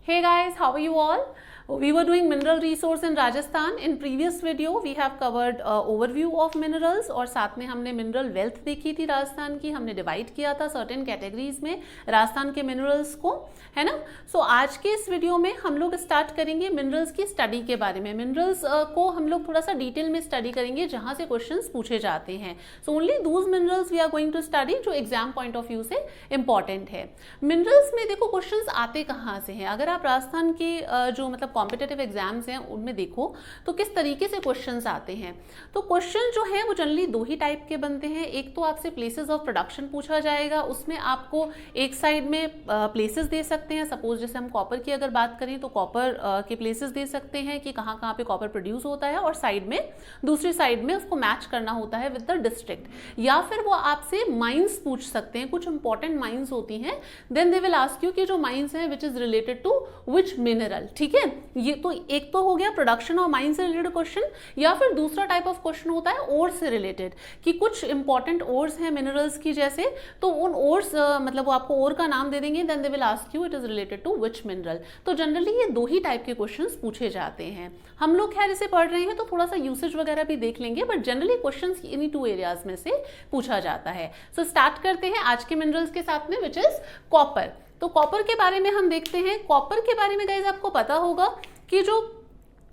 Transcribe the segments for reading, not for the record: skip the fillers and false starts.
Hey guys, how are you all? We were doing mineral resource in Rajasthan. In previous video, we have covered overview of minerals और साथ में हमने mineral wealth देखी थी राजस्थान की. हमने divide किया था certain categories में राजस्थान के minerals को, है ना. So आज के इस वीडियो में हम लोग स्टार्ट करेंगे minerals की स्टडी के बारे में. minerals को हम लोग थोड़ा सा डिटेल में स्टडी करेंगे जहाँ से क्वेश्चंस पूछे जाते हैं. So only those minerals we are going to study जो एग्जाम पॉइंट ऑफ व्यू से इम्पॉर्टेंट है. मिनरल्स में देखो क्वेश्चंस आते कहाँ से हैं. अगर आप राजस्थान के जो मतलब कॉम्पिटिटिव एग्जाम्स हैं उनमें देखो तो किस तरीके से क्वेश्चंस आते हैं. तो क्वेश्चन जो है वो जनरली दो ही टाइप के बनते हैं. एक तो आपसे प्लेसेस ऑफ प्रोडक्शन पूछा जाएगा, उसमें आपको एक साइड में प्लेसेस दे सकते हैं. सपोज जैसे हम कॉपर की अगर बात करें तो कॉपर के प्लेसेस दे सकते हैं कि कहाँ कहाँ पे कॉपर प्रोड्यूस होता है, और साइड में दूसरी साइड में उसको मैच करना होता है विद द डिस्ट्रिक्ट. या फिर वो आपसे माइंस पूछ सकते हैं, कुछ इंपॉर्टेंट माइंस होती हैं. Then they will ask you कि जो माइंस हैं which is related to which mineral. ठीक है, ये तो एक तो हो गया प्रोडक्शन और माइन से रिलेटेड क्वेश्चन. या फिर दूसरा टाइप ऑफ क्वेश्चन होता है ओर से रिलेटेड, कि कुछ इंपॉर्टेंट ओर्स हैं मिनरल्स की जैसे, तो उन ओर्स मतलब वो आपको ओर का नाम दे देंगे. Then they will ask you it is related to which mineral. तो जनरली ये दो ही टाइप के क्वेश्चंस पूछे जाते हैं. हम लोग खैर इसे पढ़ रहे हैं तो थोड़ा सा यूसेज वगैरह भी देख लेंगे, बट जनरली क्वेश्चंस इन्हीं टू एरियाज में से पूछा जाता है. सो स्टार्ट करते हैं आज के मिनरल्स के साथ में, विच इज कॉपर. तो कॉपर के बारे में हम देखते हैं. कॉपर के बारे में गाइस आपको पता होगा कि जो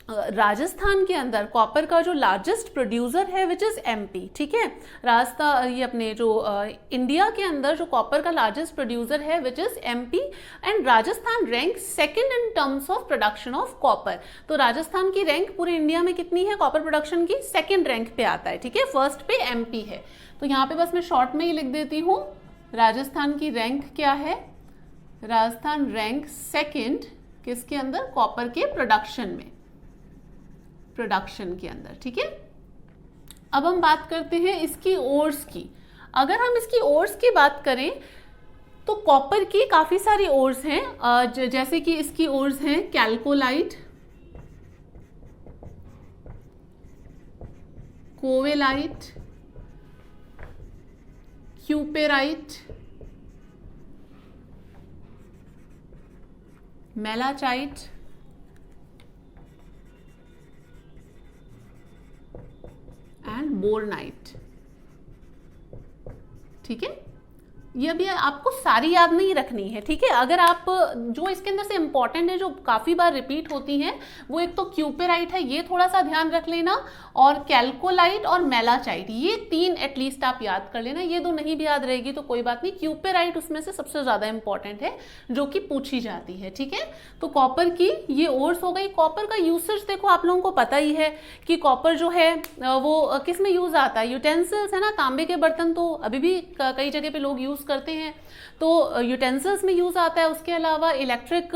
राजस्थान के अंदर कॉपर का जो लार्जेस्ट प्रोड्यूसर है विच इज एमपी. ठीक है, राजस्थान ये अपने जो इंडिया के अंदर जो कॉपर का लार्जेस्ट प्रोड्यूसर है which is MP. And Rajasthan rank second in terms of production of copper. तो राजस्थान की रैंक पूरे इंडिया में कितनी है कॉपर प्रोडक्शन की? सेकंड रैंक पे आता है. ठीक है, फर्स्ट पे एमपी है. तो यहाँ पे बस मैं शॉर्ट में ही लिख देती हूँ, राजस्थान की रैंक क्या है? राजस्थान रैंक सेकंड किसके अंदर? कॉपर के प्रोडक्शन में, प्रोडक्शन के अंदर. ठीक है, अब हम बात करते हैं इसकी ओर्स की. अगर हम इसकी ओर्स की बात करें तो कॉपर की काफी सारी ओर्स हैं, जैसे कि इसकी ओर्स हैं कैल्कोलाइट, कोवेलाइट, क्यूपेराइट, मेलाचाइट, एंड बोरनाइट. ठीक है, ये अभी आपको सारी याद नहीं रखनी है. ठीक है, अगर आप जो इसके अंदर से इंपॉर्टेंट है जो काफी बार रिपीट होती हैं, वो एक तो क्यूपेराइट है, ये थोड़ा सा ध्यान रख लेना, और कैल्कोलाइट और मेलाचाइट, ये तीन एटलीस्ट आप याद कर लेना. ये दो नहीं भी याद रहेगी तो कोई बात नहीं. क्यूपेराइट उसमें से सबसे ज्यादा इंपॉर्टेंट है जो कि पूछी जाती है. ठीक है, तो कॉपर की ये ओर्स हो गई. कॉपर का यूसेज देखो आप लोगों को पता ही है कि कॉपर जो है वो किस में यूज आता है? यूटेंसिल्स है ना, तांबे के बर्तन तो अभी भी कई जगह पे लोग यूज करते हैं, तो यूटेंसिल्स में यूज आता है. उसके अलावा इलेक्ट्रिक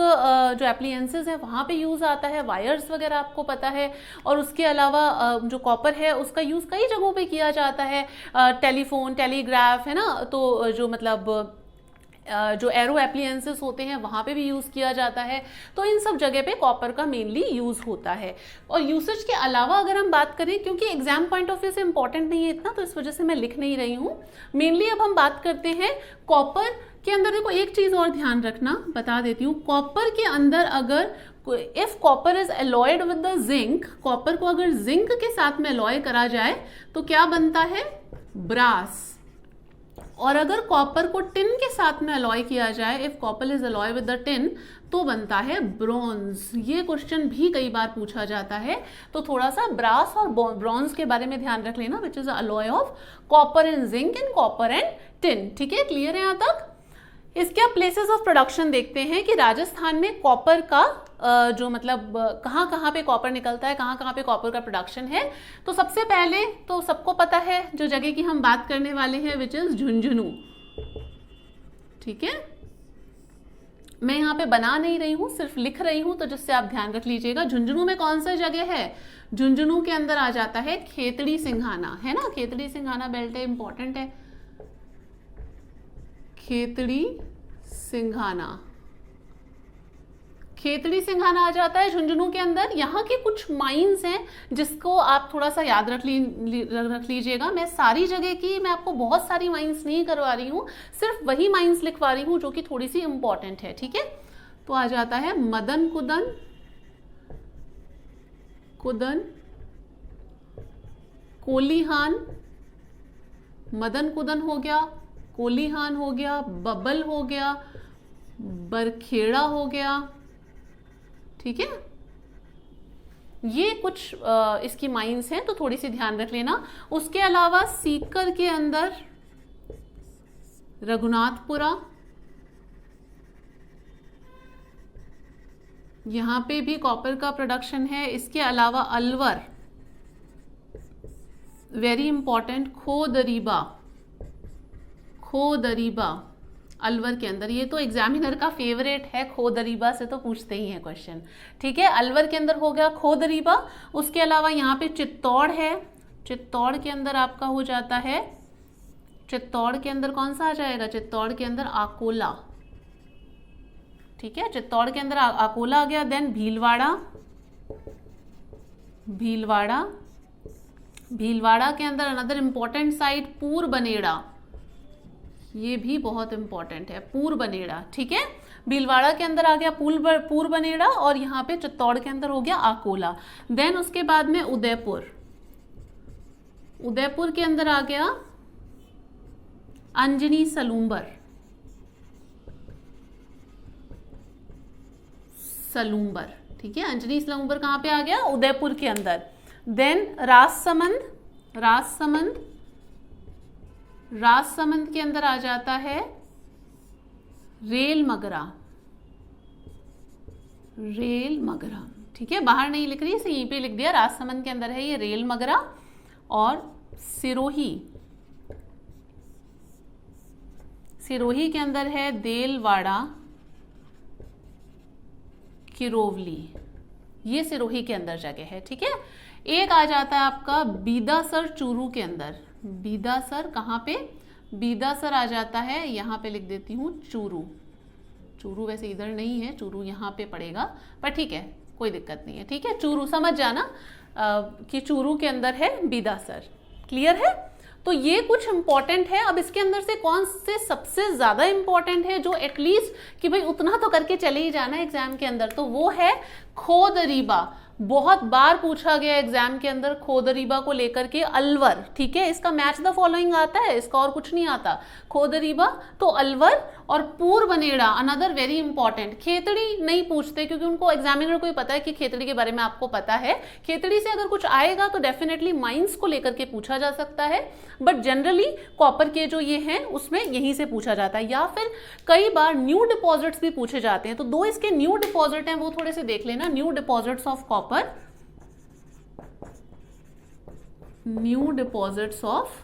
जो एप्लायंसेस है वहां पे यूज आता है, वायर्स वगैरह आपको पता है. और उसके अलावा जो कॉपर है उसका यूज कई जगहों पे किया जाता है, टेलीफोन, टेलीग्राफ, है ना, तो जो मतलब जो एरो एप्लायंसेस होते हैं वहां पे भी यूज किया जाता है. तो इन सब जगह पे कॉपर का मेनली यूज होता है. और यूसेज के अलावा अगर हम बात करें, क्योंकि एग्जाम पॉइंट ऑफ व्यू से इंपॉर्टेंट नहीं है इतना, तो इस वजह से मैं लिख नहीं रही हूँ. मेनली अब हम बात करते हैं कॉपर के अंदर. देखो एक चीज और ध्यान रखना, बता देती हूँ. कॉपर के अंदर अगर if copper is alloyed with the zinc, copper को अगर जिंक के साथ में अलॉय करा जाए तो क्या बनता है? ब्रास. और अगर कॉपर को टिन के साथ में अलॉय किया जाए, if copper is alloy with the tin, तो बनता है ब्रॉन्ज. ये क्वेश्चन भी कई बार पूछा जाता है, तो थोड़ा सा ब्रास और ब्रॉन्ज के बारे में ध्यान रख लेना, which is alloy of copper and zinc and copper and tin. ठीक है, क्लियर है यहाँ तक? इसके आप प्लेसेस ऑफ प्रोडक्शन देखते हैं कि राजस्थान में कॉपर का जो मतलब कहाँ कहाँ पे कॉपर निकलता है, कहाँ कहाँ पे कॉपर का प्रोडक्शन है. तो सबसे पहले तो सबको पता है जो जगह की हम बात करने वाले हैं विच इज झुंझुनू. ठीक है, मैं यहाँ पे बना नहीं रही हूँ, सिर्फ लिख रही हूँ, तो जिससे आप ध्यान रख लीजिएगा. झुंझुनू में कौन सा जगह है? झुंझुनू के अंदर आ जाता है खेतड़ी सिंघाना, है ना. खेतड़ी सिंघाना बेल्ट है, इंपॉर्टेंट है. खेतड़ी सिंघाना, खेतड़ी सिंघाना आ जाता है झुंझुनू के अंदर. यहाँ के कुछ माइंस हैं जिसको आप थोड़ा सा याद रख लीजिएगा. मैं सारी जगह की, मैं आपको बहुत सारी माइंस नहीं करवा रही हूँ, सिर्फ वही माइंस लिखवा रही हूँ जो कि थोड़ी सी इंपॉर्टेंट है. ठीक है, तो आ जाता है मदन कुदन, कुदन, कोलीहान, मदन कुदन हो गया, कोलीहान हो गया, बबल हो गया, बरखेड़ा हो गया। ठीक है, ये कुछ इसकी माइंस हैं, तो थोड़ी सी ध्यान रख लेना। उसके अलावा सीकर के अंदर रघुनाथपुरा, यहां पे भी कॉपर का प्रोडक्शन है। इसके अलावा अलवर, वेरी इंपॉर्टेंट, खोदरीबा, खोदरीबा अलवर के अंदर, ये तो एग्जामिनर का फेवरेट है, खोदरीबा से तो पूछते ही हैं क्वेश्चन। ठीक है, अलवर के अंदर हो गया खोदरीबा। उसके अलावा यहाँ पे चित्तौड़ है, चित्तौड़ के अंदर आपका हो जाता है, चित्तौड़ के अंदर कौन सा आ जाएगा, चित्तौड़ के अंदर आकोला। ठीक है, चित्तौड़ के अंदर आकोला आ गया। देन भीलवाड़ा, भीलवाड़ा, भीलवाड़ा के अंदर अनदर इंपॉर्टेंट साइट पूरबनेड़ा, ये भी बहुत इंपॉर्टेंट है, पूरबनेड़ा। ठीक है, भीलवाड़ा के अंदर आ गया पूरबनेड़ा, और यहाँ पे चित्तौड़ के अंदर हो गया आकोला। देन उसके बाद में उदयपुर, उदयपुर के अंदर आ गया अंजनी सलूम्बर, सलूम्बर। ठीक है, अंजनी सलूम्बर कहाँ पे आ गया, उदयपुर के अंदर। देन राजसमंद, राजसमंद, राजसमंद के अंदर आ जाता है रेल मगरा, रेल मगरा। ठीक है, बाहर नहीं लिख रही, इसे यहीं पे लिख दिया, राजसमंद के अंदर है ये रेल मगरा। और सिरोही, सिरोही के अंदर है देलवाड़ा, किरोवली, ये सिरोही के अंदर जगह है। ठीक है, एक आ जाता है आपका बीदासर चूरू के अंदर, बीदासर कहाँ पे, बीदासर आ जाता है, यहाँ पे लिख देती हूँ चूरू, चूरू वैसे इधर नहीं है, चूरू यहाँ पे पड़ेगा, पर ठीक है कोई दिक्कत नहीं है। ठीक है, चूरू समझ जाना कि चूरू के अंदर है बीदासर। क्लियर है, तो ये कुछ इंपॉर्टेंट है। अब इसके अंदर से कौन से सबसे ज्यादा इंपॉर्टेंट है, जो एटलीस्ट कि भाई उतना तो करके चले ही जाना एग्जाम के अंदर, तो वो है खोदरीबा। बहुत बार पूछा गया एग्जाम के अंदर खोदरीबा को लेकर के, अलवर। ठीक है, इसका मैच द फॉलोइंग आता है, इसका और कुछ नहीं आता। खोदरीबा तो अलवर, और पूरबनेड़ा अनदर वेरी इंपॉर्टेंट। खेतड़ी नहीं पूछते क्योंकि उनको एग्जामिनर को ही पता है कि खेतड़ी के बारे में आपको पता है। खेतड़ी से अगर कुछ आएगा तो डेफिनेटली माइंस को लेकर के पूछा जा सकता है, बट जनरली कॉपर के जो ये हैं उसमें यहीं से पूछा जाता है। या फिर कई बार न्यू डिपॉजिट्स भी पूछे जाते हैं, तो दो इसके न्यू डिपॉजिट हैं, वो थोड़े से देख लेना। New deposits of copper, new deposits of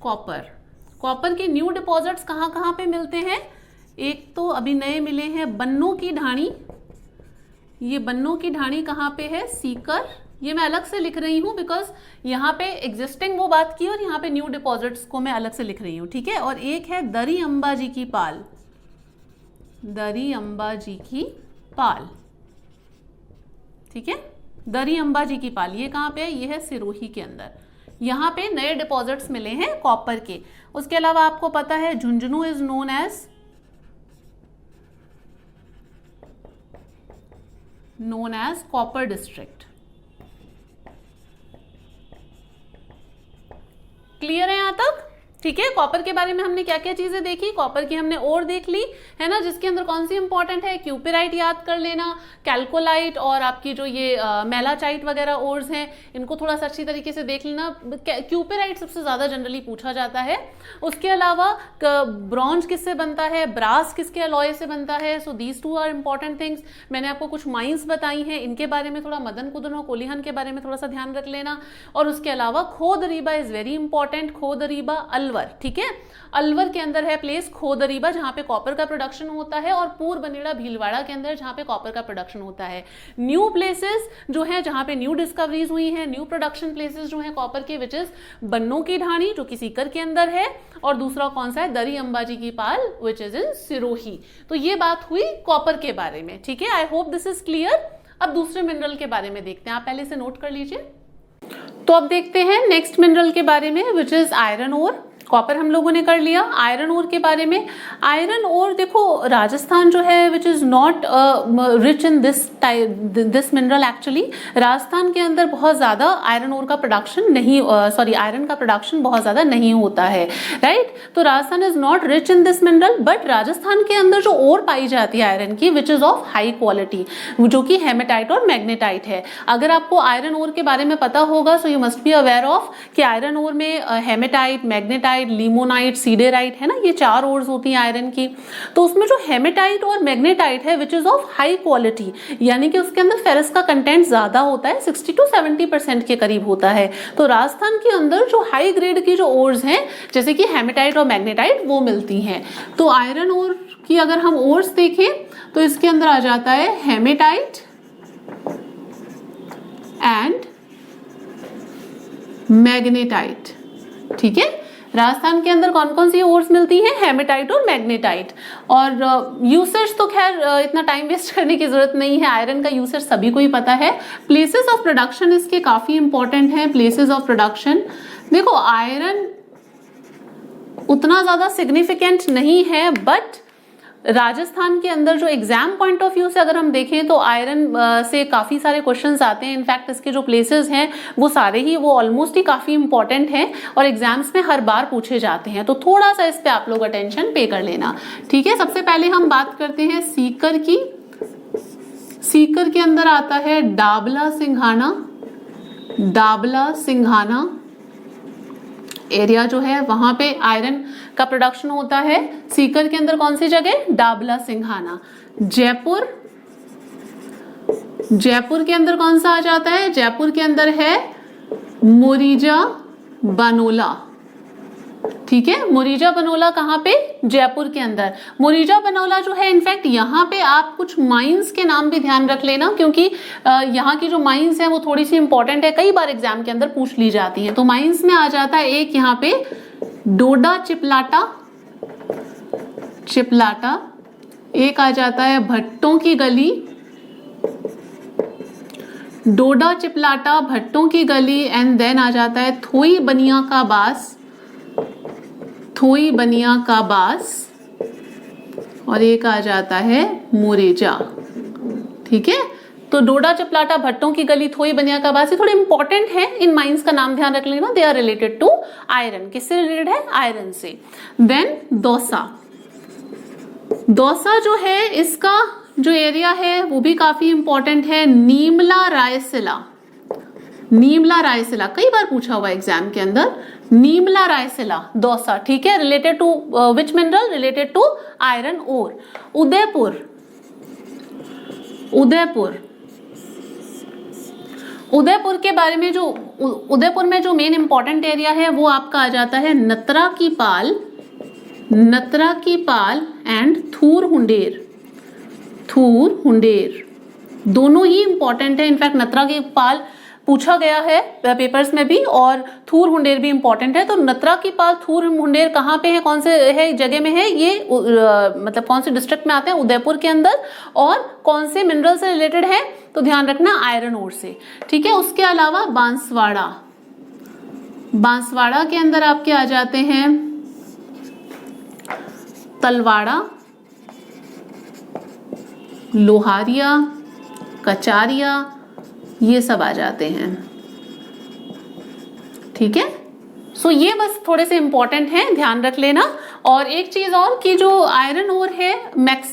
copper, copper के न्यू डिपॉजिट्स कहाँ कहाँ पे मिलते हैं। एक तो अभी नए मिले हैं बन्नों की ढाणी, ये बन्नों की ढाणी कहाँ पे है, सीकर। ये मैं अलग से लिख रही हूँ बिकॉज यहाँ पे एग्जिस्टिंग वो बात की और यहाँ पे न्यू डिपॉजिट्स को मैं अलग से लिख रही हूँ। ठीक है, और एक है दरी अंबाजी की पाल, दरी अंबाजी की पाल। ठीक है, दरी अंबाजी की पाल ये कहाँ पे है, ये है सिरोही के अंदर। यहाँ पे नए डिपॉजिट्स मिले हैं कॉपर के। उसके अलावा आपको पता है Jhunjhunu is known as copper district. Clear है यहां तक। ठीक है, कॉपर के बारे में हमने क्या क्या चीजें देखी, कॉपर की हमने ओर देख ली है ना, जिसके अंदर कौन सी इंपॉर्टेंट है, क्यूपेराइट याद कर लेना, कैल्कोलाइट और आपकी जो ये मेलाचाइट वगैरह ओर्स हैं, इनको थोड़ा सा अच्छी तरीके से देख लेना। क्यूपेराइट सबसे ज्यादा जनरली पूछा जाता है। उसके अलावा ब्रॉन्ज किससे बनता है, ब्रास किसके अलॉय से बनता है। So these two are important things. मैंने आपको कुछ माइंस बताई हैं, इनके बारे में थोड़ा, मदन कुदन और कोलीहन के बारे में थोड़ा सा ध्यान रख लेना। और उसके अलावा Khodariba is very important, Khodariba Alwar. ठीक है, अलवर के अंदर है प्लेस खोदरीबा जहां पे कॉपर का प्रोडक्शन होता है, और पूरबनेड़ा भीलवाड़ा के अंदर जहां पे कॉपर का प्रोडक्शन होता है। न्यू प्लेसेस जो है जहां पे न्यू डिस्कवरीज हुई हैं, न्यू प्रोडक्शन प्लेसेस जो है कॉपर के, विच इज बन्नों की ढाणी जो कि सीकर के अंदर है, और दूसरा कौन सा है, दरी अंबाजी की पाल विच इज इन सिरोही। तो ये बात हुई कॉपर के बारे में। ठीक है, I hope this is clear. अब दूसरे मिनरल के बारे में देखते हैं, आप पहले से नोट कर लीजिए। तो अब देखते हैं नेक्स्ट मिनरल के बारे में, which is iron ore. Copper हम लोगों ने कर लिया। आयरन ओर के बारे में, आयरन ओर देखो राजस्थान जो है which is not rich in this mineral. Actually Rajasthan के अंदर बहुत ज्यादा आयरन ओर का प्रोडक्शन नहीं, आयरन का प्रोडक्शन बहुत ज्यादा नहीं होता है, राइट। तो Rajasthan is not rich in this mineral, but Rajasthan के अंदर जो ओर पाई जाती है आयरन की which is of high quality, जो कि हेमेटाइट और मैग्नेटाइट है। अगर आपको आयरन ओर के बारे में पता होगा so you must be aware of कि आयरन ओर में हेमेटाइट, मैग्नेटाइट, लिमोनाइट, सीडेराइट है ना, ये 4 ओर्स होती हैं आयरन की। तो उसमें जो हेमेटाइट और मैग्नेटाइट है which is of high quality, यानी कि उसके अंदर फेरस का कंटेंट ज्यादा होता है, 60 to 70% के करीब होता है। तो राजस्थान के अंदर जो हाई ग्रेड की जो ओर्स हैं जैसे कि हेमेटाइट और मैग्नेटाइट वो मिलती हैं। तो आयरन ओर की अगर हम ओर्स देखें तो इसके अंदर आ जाता है हेमेटाइट एंड मैग्नेटाइट, ठीक है। राजस्थान के अंदर कौन कौन सी ओर्स मिलती हैं? हेमेटाइट और मैग्नेटाइट। और यूसेज तो खैर इतना टाइम वेस्ट करने की जरूरत नहीं है, आयरन का यूसेज सभी को ही पता है। प्लेसेस ऑफ प्रोडक्शन इसके काफी इंपॉर्टेंट है। प्लेसेस ऑफ प्रोडक्शन देखो आयरन उतना ज्यादा सिग्निफिकेंट नहीं है, बट राजस्थान के अंदर जो एग्जाम पॉइंट ऑफ व्यू से अगर हम देखें तो आयरन से काफी सारे क्वेश्चंस आते हैं। इनफैक्ट इसके जो प्लेसेस हैं वो सारे ही वो ऑलमोस्ट ही काफी इंपॉर्टेंट हैं और एग्जाम्स में हर बार पूछे जाते हैं। तो थोड़ा सा इस पे आप लोग अटेंशन पे कर लेना, ठीक है। सबसे पहले हम बात करते हैं सीकर की। सीकर के अंदर आता है डाबला सिंघाना। डाबला सिंघाना एरिया जो है वहां पे आयरन का प्रोडक्शन होता है। सीकर के अंदर कौन सी जगह? डाबला सिंघाना। जयपुर, जयपुर के अंदर कौन सा आ जाता है? जयपुर के अंदर है मुरीजा बनोला, ठीक है। मुरीजा बनोला कहाँ पे? जयपुर के अंदर। मुरीजा बनोला जो है इनफैक्ट यहाँ पे आप कुछ माइंस के नाम भी ध्यान रख लेना, क्योंकि यहाँ की जो माइंस है वो थोड़ी सी इंपॉर्टेंट है, कई बार एग्जाम के अंदर पूछ ली जाती है। तो माइंस में आ जाता है एक यहाँ पे डोडा चिपलाटा, चिपलाटा। एक आ जाता है भट्टों की गली, डोडा चिपलाटा भट्टों की गली। एंड देन आ जाता है थोई बनिया का बास, थोई बनिया का बास। और एक आ जाता है मोरेजा, ठीक है। तो डोडा चिपलाटा भट्टों की गली, थोई बनिया का बास, ये थोड़े इंपॉर्टेंट है। इन माइंस का नाम ध्यान रख लेना, they are related to iron. किससे रिलेटेड है? आयरन से। देन दौसा, दौसा जो है इसका जो एरिया है वो भी काफी इंपॉर्टेंट है। नीमला रायसिला, नीमला रायसिला कई बार पूछा हुआ एग्जाम के अंदर। नीमला रायसिला दौसा, ठीक है। Related to which mineral? Related to iron ore. Udaipur, Udaipur, Udaipur के बारे में जो उदयपुर में जो मेन इंपॉर्टेंट एरिया है वो आपका आ जाता है नत्रा की पाल, नत्रा की पाल एंड थूर हुंडेर, थूर हुंडेर दोनों ही इंपॉर्टेंट है। इनफैक्ट नत्रा की पाल पूछा गया है पेपर्स में भी और थूर हुंडेर भी इंपॉर्टेंट है। तो नत्रा की पाल, थूर हुंडेर कहाँ पे है, कौन से है जगह में है ये, मतलब कौन से डिस्ट्रिक्ट में आते हैं? उदयपुर के अंदर। और कौन से मिनरल से रिलेटेड है? तो ध्यान रखना आयरन ओर से, ठीक है। उसके अलावा बांसवाड़ा, बांसवाड़ा के अंदर आपके आ जाते हैं तलवाड़ा, लोहारिया, कचारिया, ये सब आ जाते हैं, ठीक है। सो ये बस थोड़े से इंपॉर्टेंट हैं, ध्यान रख लेना। और एक चीज और कि जो आयरन ओर है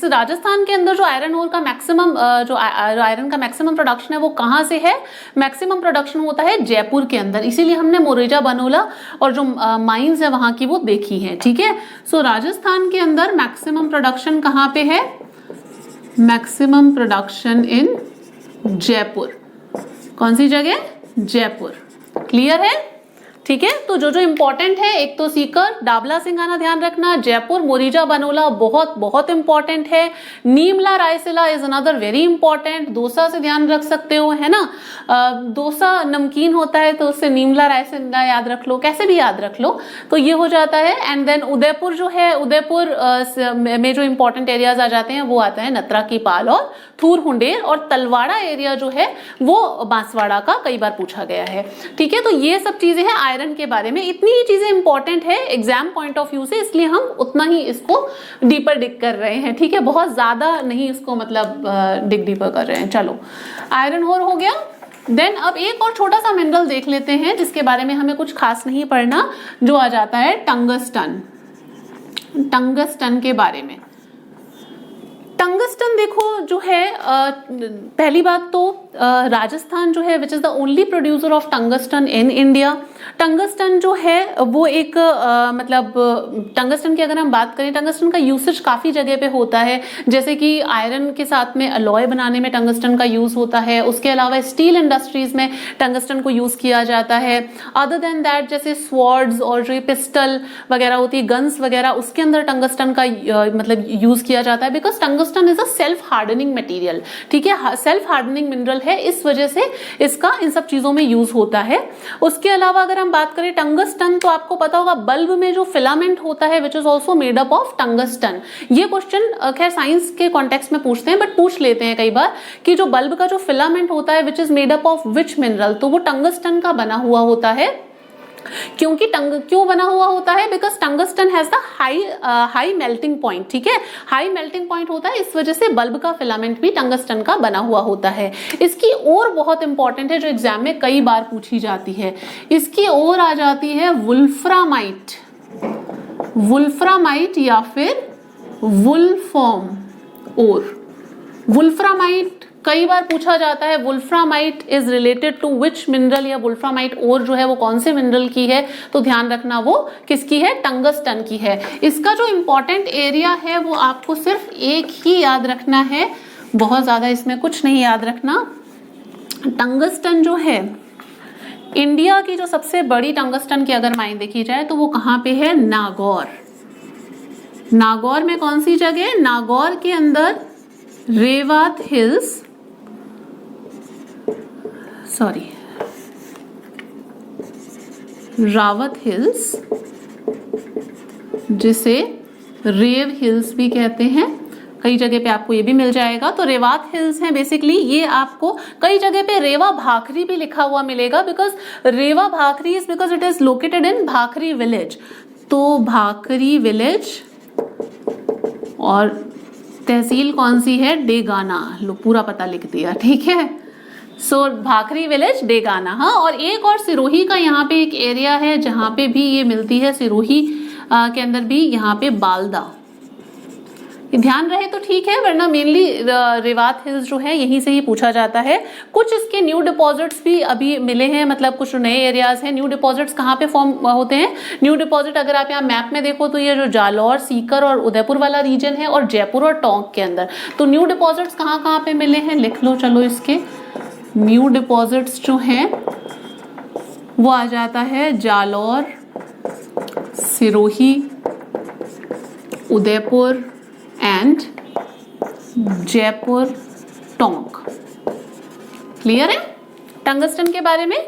राजस्थान के अंदर जो आयरन ओर का मैक्सिमम जो आयरन का मैक्सिमम प्रोडक्शन है वो कहाँ से है? मैक्सिमम प्रोडक्शन होता है जयपुर के अंदर, इसीलिए हमने मोरेजा बनोला और जो माइंस है वहां की वो देखी है, ठीक है। सो राजस्थान के अंदर मैक्सिमम प्रोडक्शन कहाँ पे है? Maximum production in Jaipur. कौन सी जगह? जयपुर। क्लियर है? ठीक है। तो जो जो इंपॉर्टेंट है, एक तो सीकर, डाबला सिंघाना ध्यान रखना, जयपुर, मोरीजा बनोला बहुत बहुत इंपॉर्टेंट है। Neemla Raisila is another very important. Dausa से ध्यान रख सकते हो, है ना। डोसा नमकीन होता है तो उससे नीमला रायसिला याद रख लो, कैसे भी याद रख लो, तो ये हो जाता है। एंड देन उदयपुर जो है, उदयपुर में जो इंपॉर्टेंट एरियाज आ जाते हैं वो आता है नत्रा की पाल और थूर हुंडेर। और तलवाड़ा एरिया जो है वो बांसवाड़ा का कई बार पूछा गया है, ठीक है। तो ये सब चीजें हैं आयरन के बारे में। इतनी ही चीजें इंपॉर्टेंट है एग्जाम पॉइंट ऑफ व्यू से, इसलिए हम उतना ही इसको डीपर डिग कर रहे हैं, ठीक है, बहुत ज्यादा नहीं इसको मतलब डिग डीपर कर रहे हैं। चलो आयरन ओर हो गया। देन अब एक और छोटा सा मिनरल देख लेते हैं जिसके बारे में हमें कुछ खास नहीं पढ़ना, जो आ जाता है टंगस्टन। टंगस्टन के बारे में, टंगस्टन देखो जो है पहली बात तो राजस्थान जो है which is the only producer of tungsten in India. Tungsten जो है वो एक मतलब टंगस्टन की अगर हम बात करें, टंगस्टन का यूसेज काफी जगह पे होता है, जैसे कि आयरन के साथ में अलॉय बनाने में टंगस्टन का यूज होता है। उसके अलावा स्टील इंडस्ट्रीज में टंगस्टन को यूज किया जाता है। अदर देन दैट जैसे स्वॉर्ड्स और जो पिस्टल वगैरह होती है, गन्स वगैरह, उसके अंदर टंगस्टन का मतलब यूज किया जाता है, because tungsten is a self hardening material, ठीक है, सेल्फ हार्डनिंग मिनरल है, इस वजह से इसका इन सब चीजों में यूज होता है। उसके अलावा अगर हम बात करें टंगस्टन, तो आपको पता होगा बल्ब में जो फिलामेंट होता है which is also made up of tungsten. ये क्वेश्चन खैर साइंस के कॉन्टेक्स्ट में पूछते हैं, बट पूछ लेते हैं कई बार कि जो बल्ब का जो फिलामेंट होता है which is made up of which mineral, तो वो टंगस्टन का बना हुआ होता है। क्योंकि क्यों बना हुआ होता है, because tungsten has the high melting point, ठीक है, हाई मेल्टिंग पॉइंट होता है, इस वजह से बल्ब का फिलामेंट भी टंगस्टन का बना हुआ होता है। इसकी और बहुत इंपॉर्टेंट है जो एग्जाम में कई बार पूछी जाती है, इसकी और आ जाती है वुल्फ्रामाइट। वुल्फ्रामाइट या फिर वुल्फॉर्म और वुल्फ्रामाइट कई बार पूछा जाता है। Wolframite is related to which mineral, या वुल्फ्रामाइट और जो है वो कौन से मिनरल की है, तो ध्यान रखना वो किसकी है, टंगस्टन की है। इसका जो इंपॉर्टेंट एरिया है वो आपको सिर्फ एक ही याद रखना है, बहुत ज्यादा इसमें कुछ नहीं याद रखना। टंगस्टन जो है इंडिया की जो सबसे बड़ी टंगस्टन की अगर माइन देखी जाए तो वो कहाँ पे है, नागौर। नागौर में कौन सी जगह, नागौर के अंदर रेवात हिल्स, सॉरी रावत हिल्स, जिसे रेव हिल्स भी कहते हैं, कई जगह पे आपको ये भी मिल जाएगा। तो रेवात हिल्स हैं बेसिकली, ये आपको कई जगह पे रेवा भाखरी भी लिखा हुआ मिलेगा, because Rewa Bhakhri is because it is located in Bhakhri village. तो भाखरी विलेज, और तहसील कौन सी है, डेगाना, लो पूरा पता लिख दिया, ठीक है। सो भाखरी विलेज डेगाना, हाँ। और एक और सिरोही का यहाँ पे एक एरिया है जहाँ पे भी ये मिलती है, सिरोही के अंदर भी यहाँ पे बालदा, ध्यान रहे तो ठीक है, वरना मेनली रेवात हिल्स जो है यहीं से ही पूछा जाता है। कुछ इसके न्यू डिपॉजिट्स भी अभी मिले हैं, मतलब कुछ नए एरियाज हैं। न्यू डिपॉजिट्स कहाँ पे फॉर्म होते हैं, न्यू डिपॉजिट अगर आप यहाँ मैप में देखो तो ये जो जालौर, सीकर और उदयपुर वाला रीजन है, और जयपुर और टोंक के अंदर। तो न्यू डिपॉजिट्स कहाँ कहाँ पे मिले हैं लिख लो, चलो इसके न्यू डिपॉजिट्स जो हैं वो आ जाता है जालौर, सिरोही, उदयपुर एंड जयपुर, टोंक। क्लियर है टंगस्टन के बारे में?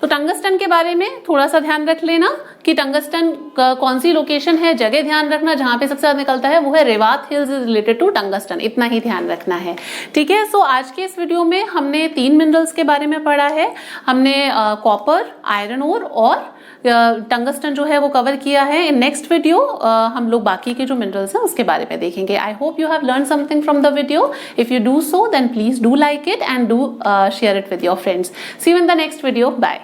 तो टंगस्टन के बारे में थोड़ा सा ध्यान रख लेना कि टंगस्टन कौन सी लोकेशन है, जगह ध्यान रखना, जहां पे सबसे ज्यादा निकलता है वो है Rewat hills is related to tungsten, इतना ही ध्यान रखना है, ठीक है। सो आज के इस वीडियो में हमने 3 मिनरल्स के बारे में पढ़ा है। हमने कॉपर, आयरन ओर और टंगस्टन जो है वो कवर किया है। इन नेक्स्ट वीडियो हम लोग बाकी के जो मिनरल्स हैं उसके बारे में देखेंगे। I hope you have learn something from the video. If you do so then please do like it and do share it with your friends. See you in the next video. Bye.